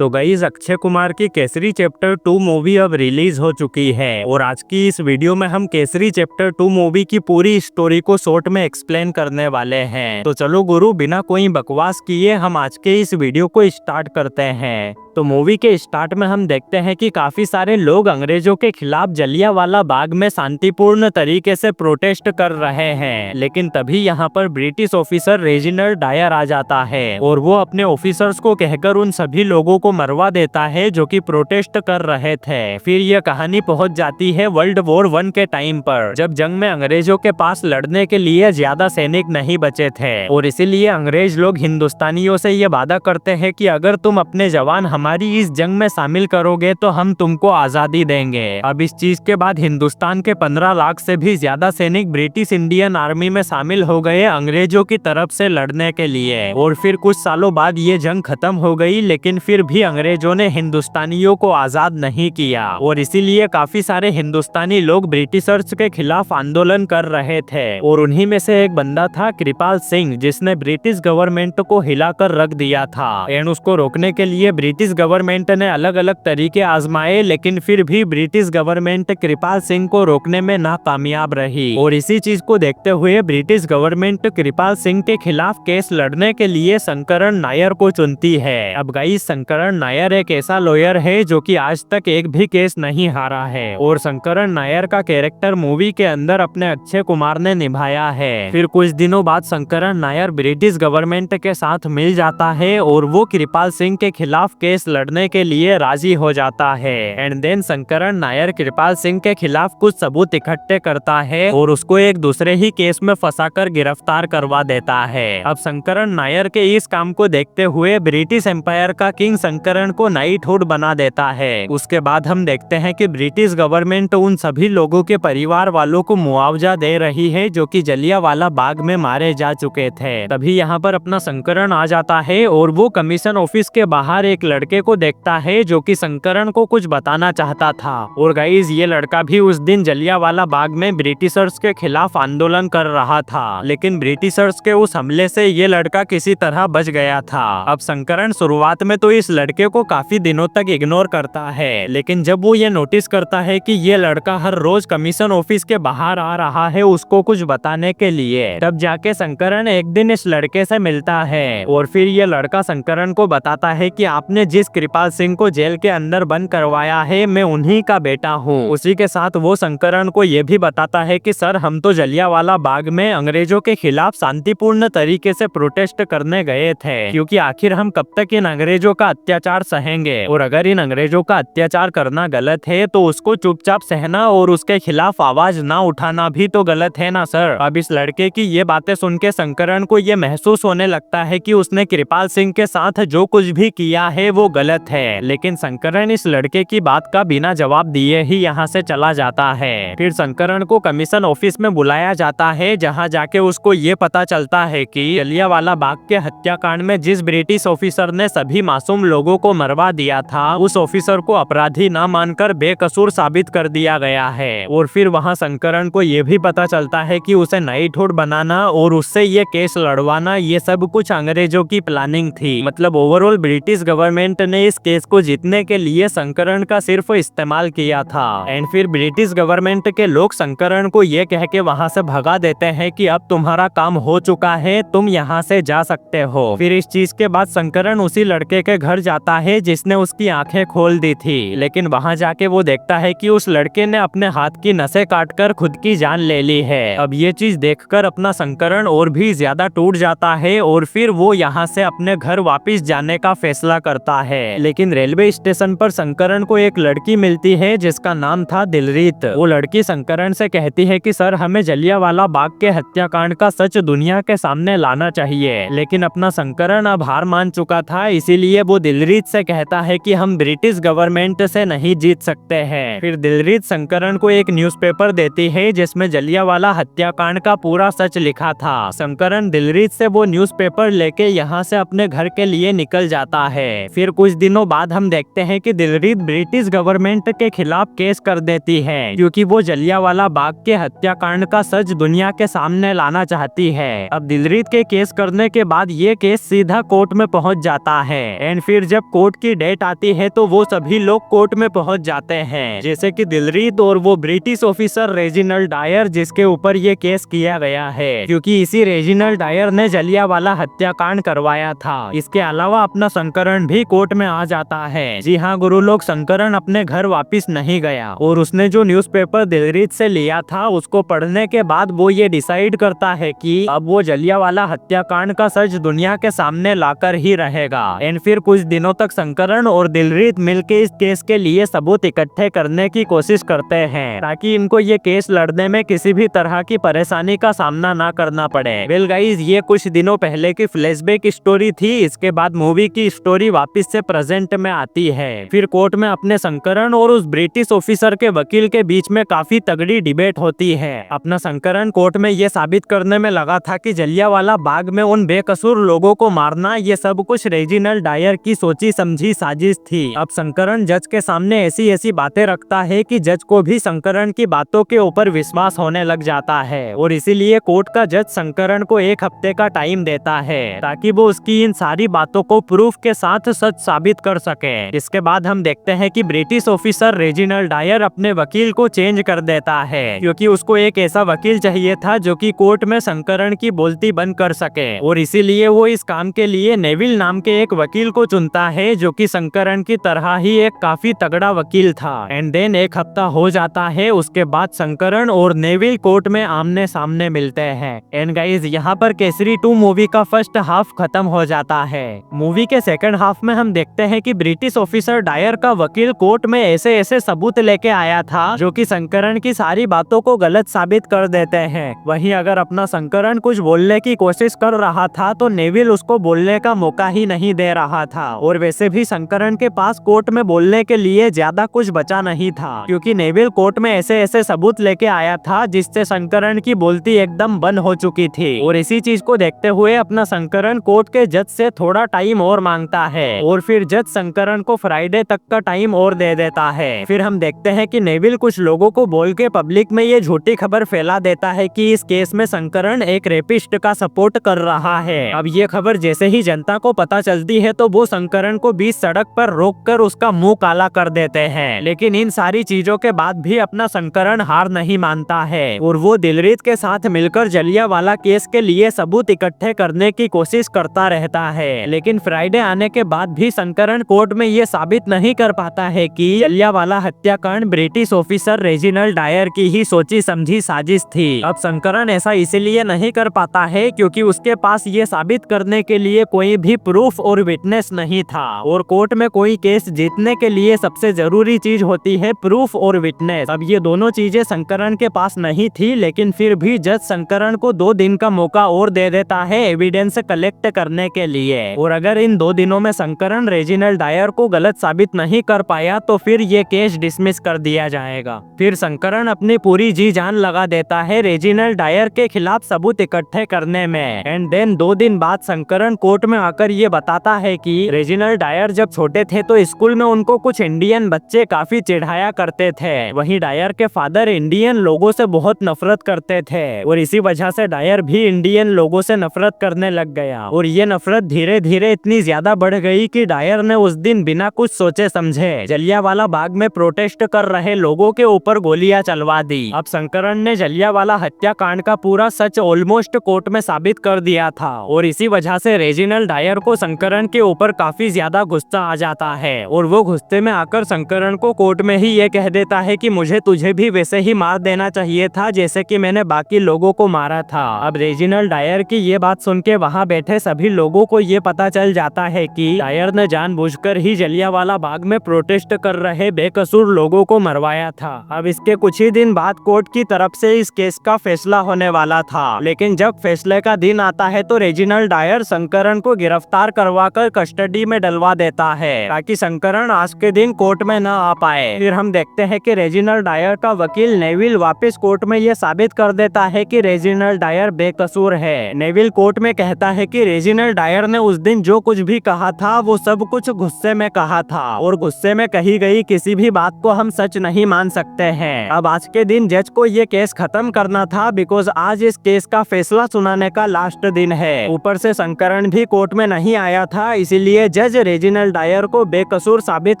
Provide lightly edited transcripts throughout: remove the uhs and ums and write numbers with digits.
तो गाइस अक्षय कुमार की Kesari chapter 2 movie अब रिलीज हो चुकी है और आज की इस वीडियो में हम केसरी चैप्टर 2 मूवी की पूरी स्टोरी को शॉर्ट में एक्सप्लेन करने वाले हैं। तो चलो गुरु बिना कोई बकवास किए हम आज के इस वीडियो को स्टार्ट करते हैं। तो मूवी के स्टार्ट में हम देखते हैं कि काफी सारे लोग अंग्रेजों के खिलाफ जलियांवाला बाग में शांतिपूर्ण तरीके से प्रोटेस्ट कर रहे हैं, लेकिन तभी यहाँ पर ब्रिटिश ऑफिसर रेजिनाल्ड डायर आ जाता है और वो अपने ऑफिसर्स को कहकर उन सभी लोगों को मरवा देता है जो कि प्रोटेस्ट कर रहे थे। फिर यह कहानी पहुंच जाती है वर्ल्ड वॉर 1 के टाइम पर, जब जंग में अंग्रेजों के पास लड़ने के लिए ज्यादा सैनिक नहीं बचे थे और इसीलिए अंग्रेज लोग हिंदुस्तानियों से ये वादा करते हैं कि अगर तुम अपने जवान हमारी इस जंग में शामिल करोगे तो हम तुमको आजादी देंगे। अब इस चीज के बाद हिंदुस्तान के 15 लाख से भी ज्यादा सैनिक ब्रिटिश इंडियन आर्मी में शामिल हो गए अंग्रेजों की तरफ से लड़ने के लिए। और फिर कुछ सालों बाद ये जंग खत्म हो गई, लेकिन फिर भी अंग्रेजों ने हिंदुस्तानियों को आजाद नहीं किया और इसीलिए काफी सारे हिंदुस्तानी लोग ब्रिटिशर्स के खिलाफ आंदोलन कर रहे थे। और उन्हीं में से एक बंदा था कृपाल सिंह, जिसने ब्रिटिश गवर्नमेंट को हिलाकर रख दिया था। एंड उसको रोकने के लिए ब्रिटिश गवर्नमेंट ने अलग अलग तरीके आजमाए, लेकिन फिर भी ब्रिटिश गवर्नमेंट कृपाल सिंह को रोकने में नाकामयाब रही। और इसी चीज को देखते हुए ब्रिटिश गवर्नमेंट कृपाल सिंह के खिलाफ केस लड़ने के लिए शंकरन नायर को चुनती है। अब गाइस शंकरन नायर एक ऐसा लॉयर है जो कि आज तक एक भी केस नहीं हारा है और शंकरन नायर का कैरेक्टर मूवी के अंदर अपने अक्षय कुमार ने निभाया है। फिर कुछ दिनों बाद शंकरन नायर ब्रिटिश गवर्नमेंट के साथ मिल जाता है और वो कृपाल सिंह के खिलाफ केस लड़ने के लिए राजी हो जाता है। एंड देन शंकरन नायर कृपाल सिंह के खिलाफ कुछ सबूत इकट्ठे करता है और उसको एक दूसरे ही केस में फंसाकर गिरफ्तार करवा देता है। अब शंकरन नायर के इस काम को देखते हुए ब्रिटिश एम्पायर का किंग शंकरन को नाइटहुड बना देता है। उसके बाद हम देखते हैं कि ब्रिटिश गवर्नमेंट उन सभी लोगों के परिवार वालों को मुआवजा दे रही है जो कि जलियांवाला बाग में मारे जा चुके थे। तभी यहाँ पर अपना शंकरन आ जाता है और वो कमीशन ऑफिस के बाहर एक लड़के को देखता है जो कि शंकरन को कुछ बताना चाहता था। और गाइस ये लड़का भी उस दिन जलियांवाला बाग में ब्रिटिशर्स के खिलाफ आंदोलन कर रहा था, लेकिन ब्रिटिशर्स के उस हमले से ये लड़का किसी तरह बच गया था। अब शंकरन शुरुआत में तो इस लड़के को काफी दिनों तक इग्नोर करता है, लेकिन जब वो ये नोटिस करता है कि ये लड़का हर रोज कमीशन ऑफिस के बाहर आ रहा है उसको कुछ बताने के लिए, तब जाके शंकरन एक दिन इस लड़के से मिलता है और फिर ये लड़का शंकरन को बताता है कि आपने जिस कृपाल सिंह को जेल के अंदर बंद करवाया है मैं उन्हीं का बेटा हूँ। उसी के साथ वो शंकरन को ये भी बताता है कि सर हम तो जलियांवाला बाग में अंग्रेजों के खिलाफ शांतिपूर्ण तरीके से प्रोटेस्ट करने गए थे, क्योंकि आखिर हम कब तक इन अंग्रेजों का अत्याचार सहेंगे और अगर इन अंग्रेजों का अत्याचार करना गलत है तो उसको चुपचाप सहना और उसके खिलाफ आवाज ना उठाना भी तो गलत है ना सर। अब इस लड़के की ये बातें सुन के शंकरन को ये महसूस होने लगता है कि उसने कृपाल सिंह के साथ जो कुछ भी किया है वो गलत है, लेकिन शंकरन इस लड़के की बात का बिना जवाब दिए ही यहाँ से चला जाता है। फिर शंकरन को कमीशन ऑफिस में बुलाया जाता है, जहाँ जाके उसको ये पता चलता है कि जलियांवाला बाग के हत्याकांड में जिस ब्रिटिश ऑफिसर ने सभी मासूम लोगों को मरवा दिया था उस ऑफिसर को अपराधी न मानकर बेकसूर साबित कर दिया गया है। और फिर वहाँ शंकरन को ये भी पता चलता है कि उसे नाइटहुड बनाना और उससे ये केस लड़वाना ये सब कुछ अंग्रेजों की प्लानिंग थी। मतलब ओवरऑल ब्रिटिश गवर्नमेंट ने इस केस को जीतने के लिए शंकरन का सिर्फ इस्तेमाल किया था। एंड फिर ब्रिटिश गवर्नमेंट के लोग शंकरन को ये कह के वहाँ से भगा देते हैं कि अब तुम्हारा काम हो चुका है, तुम यहाँ से जा सकते हो। फिर इस चीज के बाद शंकरन उसी लड़के के घर जाता है जिसने उसकी आंखें खोल दी थी, लेकिन वहाँ जाके वो देखता है कि उस लड़के ने अपने हाथ की नसें काटकर खुद की जान ले ली है। अब ये चीज देखकर अपना शंकरन और भी ज्यादा टूट जाता है और फिर वो यहाँ से अपने घर वापस जाने का फैसला करता है। लेकिन रेलवे स्टेशन पर शंकरन को एक लड़की मिलती है जिसका नाम था दिलरीत। वो लड़की शंकरन से कहती है कि सर हमें जलियांवाला बाग के हत्याकांड का सच दुनिया के सामने लाना चाहिए, लेकिन अपना शंकरन अब हार मान चुका था, इसीलिए वो दिलरीत से कहता है कि हम ब्रिटिश गवर्नमेंट से नहीं जीत सकते हैं। फिर दिलरीत शंकरन को एक न्यूज़पेपर देती है जिसमें जलियांवाला हत्याकांड का पूरा सच लिखा था। शंकरन दिलरीत से वो न्यूज़पेपर लेके यहाँ से अपने घर के लिए निकल जाता है। फिर कुछ दिनों बाद हम देखते हैं कि दिलरीत ब्रिटिश गवर्नमेंट के खिलाफ केस कर देती है क्योंकि वो जलियांवाला बाग के हत्याकांड का सच दुनिया के सामने लाना चाहती है। अब दिलरीत के केस करने के बाद ये केस सीधा कोर्ट में पहुंच जाता है एंड फिर जब कोर्ट की डेट आती है तो वो सभी लोग कोर्ट में पहुंच जाते हैं, जैसे कि दिलरीत और वो ब्रिटिश ऑफिसर रेजिनाल्ड डायर जिसके ऊपर ये केस किया गया है, क्योंकि इसी रेजिनाल्ड डायर ने जलियांवाला हत्याकांड करवाया था। इसके अलावा अपना शंकरन भी कोर्ट में आ जाता है। जी हाँ गुरु लोग, शंकरन अपने घर वापिस नहीं गया और उसने जो न्यूज़पेपर दिलरीत से लिया था उसको पढ़ने के बाद वो ये डिसाइड करता है कि अब वो जलियांवाला हत्याकांड का सच दुनिया के सामने लाकर ही रहेगा। एंड फिर कुछ दिनों तक शंकरन और दिलरीत मिलकर इस केस के लिए सबूत इकट्ठे करने की कोशिश करते हैं ताकि इनको ये केस लड़ने में किसी भी तरह की परेशानी का सामना ना करना पड़े। वेल गाइस, ये कुछ दिनों पहले की फ्लैशबैक स्टोरी थी। इसके बाद मूवी की स्टोरी वापस से प्रेजेंट में आती है। फिर कोर्ट में अपने शंकरन और उस ब्रिटिश ऑफिसर के वकील के बीच में काफी तगड़ी डिबेट होती है। अपना शंकरन कोर्ट में ये साबित करने में लगा था कि जलियांवाला बाग में उन बेकसूर लोगों को मारना ये सब कुछ रेजिनाल्ड डायर की सोची समझी साजिश थी। अब शंकरन जज के सामने ऐसी ऐसी बातें रखता है कि जज को भी शंकरन की बातों के ऊपर विश्वास होने लग जाता है और इसीलिए कोर्ट का जज शंकरन को 1 हफ्ते का टाइम देता है ताकि वो उसकी इन सारी बातों को प्रूफ के साथ सच साबित कर सके। इसके बाद हम देखते हैं कि ब्रिटिश ऑफिसर रेजिनाल्ड डायर अपने वकील को चेंज कर देता है क्योंकि उसको एक ऐसा वकील चाहिए था जो कि कोर्ट में शंकरन की बोलती बंद कर सके और इसीलिए वो इस काम के लिए नेविल नाम के एक वकील को चुनता है जो कि शंकरन की तरह ही एक काफी तगड़ा वकील था। एंड देन 1 हफ्ता हो जाता है। उसके बाद शंकरन और नेविल कोर्ट में आमने सामने मिलते हैं। एंड गाइस, यहाँ पर केसरी 2 मूवी का फर्स्ट हाफ खत्म हो जाता है। मूवी के सेकंड हाफ में हम देखते हैं कि ब्रिटिश ऑफिसर डायर का वकील कोर्ट में ऐसे ऐसे सबूत लेके आया था जो कि शंकरन की सारी बातों को गलत साबित कर देते हैं। वहीं अगर अपना शंकरन कुछ बोलने की कोशिश कर रहा था तो नेविल उसको बोलने का मौका ही नहीं दे रहा था और वैसे भी शंकरन के पास कोर्ट में बोलने के लिए ज्यादा कुछ बचा नहीं था क्योंकि नेविल कोर्ट में ऐसे ऐसे सबूत लेके आया था जिससे शंकरन की बोलती एकदम बंद हो चुकी थी। और इसी चीज को देखते हुए अपना शंकरन कोर्ट के जज से थोड़ा टाइम और मांगता है और फिर जज शंकरन को फ्राइडे तक का टाइम और दे देता है। फिर हम देखते हैं कि नेविल कुछ लोगों को बोल के पब्लिक में ये झूठी खबर फैला देता है कि इस केस में शंकरन एक रेपिस्ट का सपोर्ट कर रहा है। अब ये खबर जैसे ही जनता को पता चलती है तो वो शंकरन को बीच सड़क पर रोककर उसका मुंह काला कर देते हैं। लेकिन इन सारी चीजों के बाद भी अपना शंकरन हार नहीं मानता है और वो दिलरीत के साथ मिलकर जलियांवाला केस के लिए सबूत इकट्ठे करने की कोशिश करता रहता है। लेकिन फ्राइडे आने के बाद भी शंकरन कोर्ट में ये साबित नहीं कर पाता है कि जलियांवाला हत्याकांड ब्रिटिश ऑफिसर रेजिनाल्ड डायर की ही सोची समझी साजिश थी। अब शंकरन ऐसा इसलिए नहीं कर पाता है क्योंकि उसके पास ये साबित करने के लिए कोई भी प्रूफ और विटनेस नहीं था और कोर्ट में कोई केस जीतने के लिए सबसे जरूरी चीज होती है प्रूफ और विटनेस। अब ये दोनों चीजें शंकरन के पास नहीं थी, लेकिन फिर भी जज शंकरन को 2 दिन का मौका और दे देता है एविडेंस कलेक्ट करने के लिए। और अगर इन 2 दिनों में शंकरन रेजिनाल्ड डायर को गलत साबित नहीं कर पाया तो फिर ये केस डिसमिस कर दिया जाएगा। फिर शंकरन अपनी पूरी जी जान लगा देता है रेजिनाल्ड डायर के खिलाफ सबूत इकट्ठे करने में। एंड देन 2 दिन बाद शंकरन कोर्ट में आकर ये बताता है कि रेजिनाल्ड डायर जब छोटे थे तो स्कूल में उनको कुछ इंडियन बच्चे काफी चिढ़ाया करते थे। वहीं डायर के फादर इंडियन लोगों से बहुत नफरत करते थे और इसी वजह से डायर भी इंडियन लोगों से नफरत करने लग गया और ये नफरत धीरे धीरे इतनी ज्यादा बढ़ गई कि डायर ने उस दिन बिना कुछ सोचे समझे जलियांवाला बाग में प्रोटेस्ट कर रहे लोगों के ऊपर गोलियां चलवा दी। अब शंकरन ने जलियांवाला हत्याकांड का पूरा सच ऑलमोस्ट कोर्ट में साबित कर दिया था और इसी वजह से रेजिनाल्ड डायर को शंकरन के ऊपर काफी ज्यादा गुस्सा आ जाता है और वो गुस्से में आकर शंकरन को कोर्ट में ही ये कह देता है कि मुझे तुझे भी वैसे ही मार देना चाहिए था जैसे कि मैंने बाकी लोगों को मारा था। अब रेजिनाल्ड डायर की ये बात सुन के वहाँ बैठे सभी लोगों को ये पता चल जाता है कि डायर ने जानबूझकर ही जलियांवाला बाग में प्रोटेस्ट कर रहे बेकसूर लोगों को मरवाया था। अब इसके कुछ ही दिन बाद कोर्ट की तरफ से इस केस का फैसला होने वाला था, लेकिन जब फैसले का दिन आता है तो रेजिनाल्ड डायर शंकरन को गिरफ्तार करवाकर कस्टडी में डलवा देता है ताकि शंकरन आज के दिन कोर्ट में न आ पाए। फिर हम देखते हैं कि रेजिनाल्ड डायर का वकील नेविल वापस कोर्ट में ये साबित कर देता है कि रेजिनाल्ड डायर बेकसूर है। नेविल कोर्ट में कहता है कि रेजिनाल्ड डायर ने उस दिन जो कुछ भी कहा था वो सब कुछ गुस्से में कहा था और गुस्से में कही गई किसी भी बात को हम सच नहीं मान सकते हैं। अब आज के दिन जज को ये केस खत्म करना था बिकॉज आज इस केस का फैसला सुनाने का लास्ट दिन है। ऊपर से शंकरन भी कोर्ट में नहीं आया था, इसीलिए जज रेजिनाल्ड डायर को बेकसूर साबित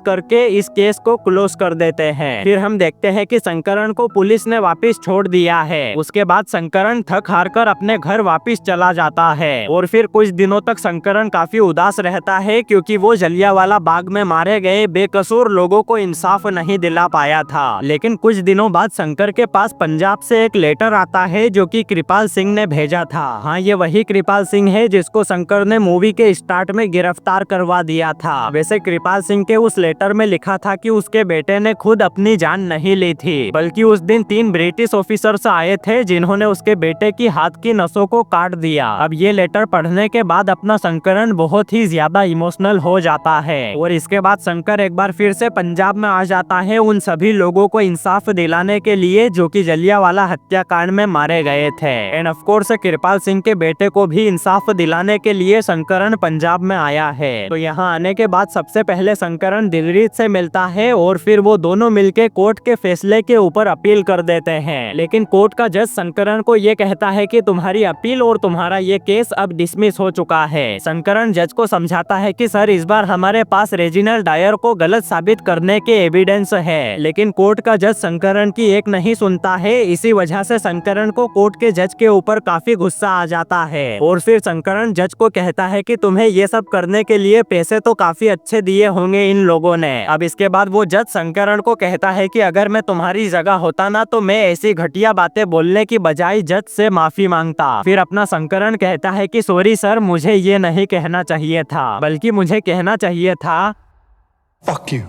करके इस केस को क्लोज कर देते हैं। फिर हम देखते हैं कि शंकरन को पुलिस ने वापस छोड़ दिया है। उसके बाद शंकरन थक हार कर अपने घर वापस चला जाता है और फिर कुछ दिनों तक शंकरन काफी उदास रहता है क्योंकि वो जलियांवाला बाग में मारे गए बेकसूर लोगों को इंसाफ नहीं दिला पाया था। लेकिन कुछ दिनों बाद शंकर के पास पंजाब से एक लेटर आता है जो कि कृपाल सिंह ने भेजा था। हाँ, ये वही कृपाल सिंह है जिसको शंकर ने मूवी के स्टार्ट में गिरफ्तार करवा दिया था। वैसे कृपाल सिंह के उस लेटर में लिखा था कि उसके बेटे ने खुद अपनी जान नहीं ली थी, बल्कि उस दिन 3 ब्रिटिश ऑफिसर्स आए थे जिन्होंने उसके बेटे की हाथ की नसों को काट दिया। अब ये लेटर पढ़ने के बाद अपना शंकरन बहुत ही ज्यादा इमोशनल हो जाता है और इसके बाद शंकर एक बार फिर से पंजाब में आ जाता है उन सभी लोगों को इंसाफ दिलाने के लिए जो कि जलियांवाला हत्याकांड में मारे गए थे। एंड ऑफ कोर्स कृपाल सिंह के बेटे को भी इंसाफ दिलाने के लिए शंकरन पंजाब में आया है। तो यहाँ आने के बाद सबसे पहले शंकरन दिलजीत से मिलता है और फिर वो दोनों मिलके कोर्ट के फैसले के ऊपर अपील कर देते हैं। लेकिन कोर्ट का जज शंकरन को ये कहता है कि तुम्हारी अपील और तुम्हारा ये केस अब डिसमिस हो चुका है। शंकरन जज को समझाता है कि सर इस बार हमारे पास रेजिनाल्ड डायर को गलत साबित करने के एविडेंस है, लेकिन कोर्ट का जज शंकरन की एक नहीं सुनता है। इसी वजह से शंकरन को कोर्ट के जज के ऊपर काफी गुस्सा आ जाता है और फिर शंकरन जज को कहता है कि तुम्हें ये सब करने के लिए पैसे तो काफी अच्छे दिए होंगे इन लोगों ने। अब इसके बाद वो जज शंकरन को कहता है कि अगर मैं तुम्हारी जगह होता ना तो मैं ऐसी घटिया बातें बोलने की बजाय जज से माफी मांगता। फिर अपना शंकरन कहता है कि सॉरी सर, मुझे ये नहीं कहना चाहिए था, बल्कि मुझे कहना चाहिए था Fuck you.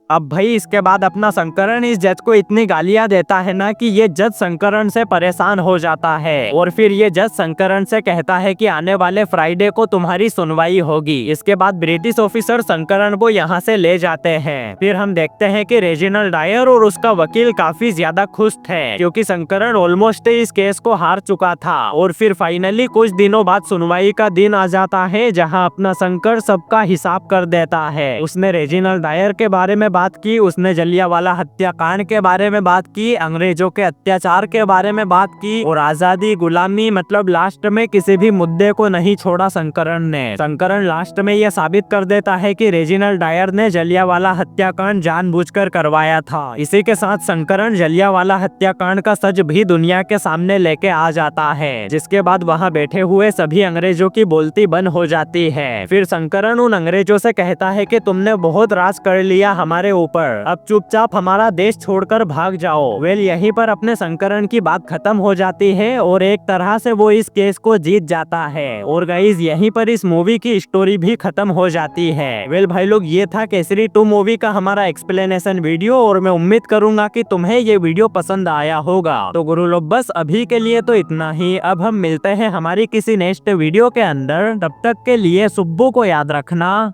अब भाई इसके बाद अपना शंकरन इस जज को इतनी गालियां देता है ना कि ये जज शंकरन से परेशान हो जाता है और फिर ये जज शंकरन से कहता है कि आने वाले फ्राइडे को तुम्हारी सुनवाई होगी। इसके बाद ब्रिटिश ऑफिसर शंकरन को यहाँ से ले जाते हैं। फिर हम देखते हैं कि रेजिनाल्ड डायर और उसका वकील काफी ज्यादा खुश थे क्योंकि शंकरन ऑलमोस्ट इस केस को हार चुका था और फिर फाइनली कुछ दिनों बाद सुनवाई का दिन आ जाता है जहाँ अपना शंकर सबका हिसाब कर देता है। उसने रेजिनाल्ड डायर के बारे में बात की, उसने जलियांवाला हत्याकांड के बारे में बात की, अंग्रेजों के अत्याचार के बारे में बात की और आजादी गुलामी मतलब लास्ट में किसी भी मुद्दे को नहीं छोड़ा शंकरन ने। शंकरन लास्ट में यह साबित कर देता है कि रेजिनाल्ड डायर ने जलियांवाला हत्याकांड जानबूझकर करवाया था। इसी के साथ शंकरन जलियांवाला हत्याकांड का सच भी दुनिया के सामने लेके आ जाता है, जिसके बाद वहाँ बैठे हुए सभी अंग्रेजों की बोलती बंद हो जाती है। फिर शंकरन उन अंग्रेजों से कहता है कि तुमने बहुत राज कर लिया हमारे ऊपर, अब चुपचाप हमारा देश छोड़कर भाग जाओ। वेल यहीं पर अपने शंकरन की बात खत्म हो जाती है और एक तरह से वो इस केस को जीत जाता है और गाइस यहीं पर इस मूवी की स्टोरी भी खत्म हो जाती है। वेल भाई लोग, ये था केसरी 2 मूवी का हमारा एक्सप्लेनेशन वीडियो और मैं उम्मीद करूंगा कि तुम्हें ये वीडियो पसंद आया होगा। तो गुरु लोग बस अभी के लिए तो इतना ही। अब हम मिलते हैं हमारी किसी नेक्स्ट वीडियो के अंदर। तब तक के लिए सुब्बू को याद रखना।